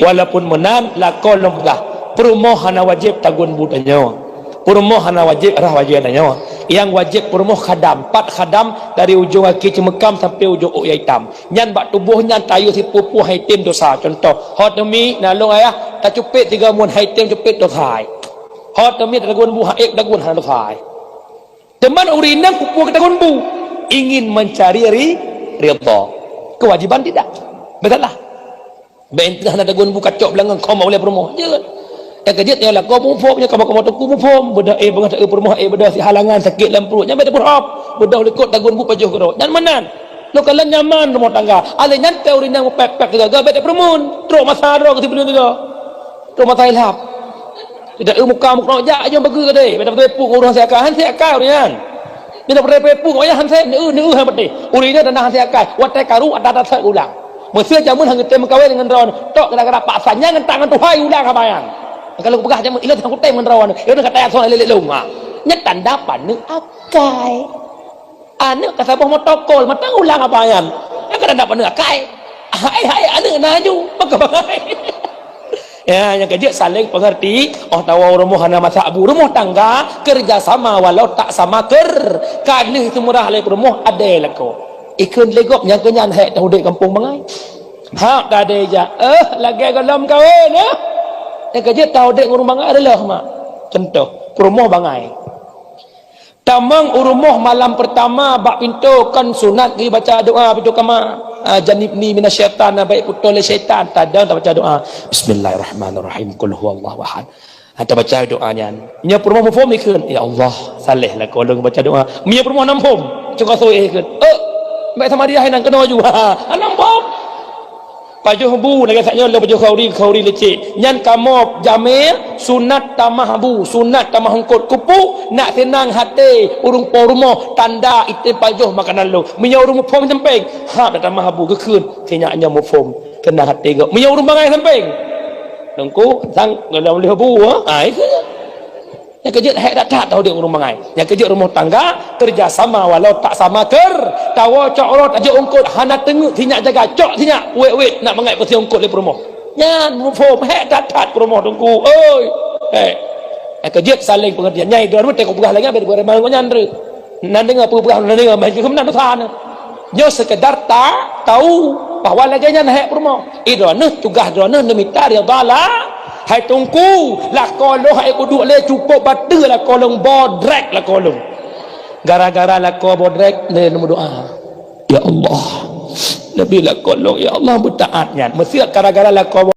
walaupun menang lakon lembah perumohana wajib tagun budanya perumohana wajib arah wajib adanya yang wajib perumoh khadam 4 khadam dari ujung kaki cemekam sampai ujung uyak hitam nyan bak tubuhnya tayu si pupuh haitim dosa contoh hot demi nalung ayah tak cupit 3 mun haitim cupit dosa hot demi dagun bu haik dagun hana dosa teman urinang pupuh dagun bu ingin mencari ridha kewajiban tidak betul lah bentah nak dagun bu kacok belakang kau mau boleh perumoh jangan yang kejut ialah kau mufumnya kau tu mufum bedah bangat perumoh bedah si halangan sakit dalam perut nyampe berhop bedah lekut dagun bu pajuh kerok nyan manan lo kalau nyaman rumah tangga ale nyan teori nang pek-pek gagal bete permun truk masa ro ke tiba tiba truk masa ilhap tidak muka jak aja bagi ke deh bete pepuk urang saya kan nyan bila pepuk ayah han saya nu han bete urina dan han saya kan watai karu ada saya ulang mesti jamun hang tem kawin dengan ron tok kadang-kadang paksanya dengan tangan tuhai ulang kabayang kalau pegah jamun ilat hang tem dengan ron dia nak kata soal lelek luma nya tanda paneu akai anu kasabah motokol matang ulang kabayang yang kada paneu akai hai anu naju bagaimana ya yang kerja saling pengerti tahu rumah hana masa abu rumah tangga kerjasama walau tak sama kadih itu murah le rumah ada lako ikun legok yang kenyan hek tahu dek kampung bangai hak dah ada je lagi galam kawin yang kerja tahu dek ngurung bangai adalah mak contoh rumah bangai tamang urumuh malam pertama bak pintu kan sunat pergi baca doa pintu kama janibni minasyaitan baik putul syaitan tadang tak baca doa bismillahirrahmanirrahim qul huwallahu ahad ada baca doanya nya permoh mufhum ikun ya Allah salehlah kau long baca doa nya permoh nampum cuka soe ikun baik sama dia nang kena juga nampum pajuh bu lagi saknya le pajuh khauri lecek nyan kamob jamil sunat tamah bu sunat tamah hengkot kupu nak senang hati urung pormo tanda itu pajuh makanan lu minya urung pom sempeng ha dah tamah bu kekeun senyaknya mu pom kena hati gak minya urung bangai sempeng dengku sang dalam leh bu itu yang kerja hek tak tahu dia urung bangai yang kerja rumah tangga kerjasama walau tak sama tawa cokrot aja ungkut hana tenguk tinyak jaga cok tinyak wek nak mengai pasti ungkut le promoh nyan mufum hek tak promoh dengku oi kerja saling pengertian nyai dua teko pegah lagi ber mang nyan re nan dengar pegah nan dengar mai kum nan sana nyo sekedar tak tahu bahwa lagi nyan hek promoh idone tugas drone nemita dia bala hai tungku lah kolong hai kuduk le cukup batu lah kolong bodrek lah kolong gara-gara lah kau bodrek le nombor doa ya Allah Nabi lah kolong ya Allah bertaatnya mesti gara-gara lah kau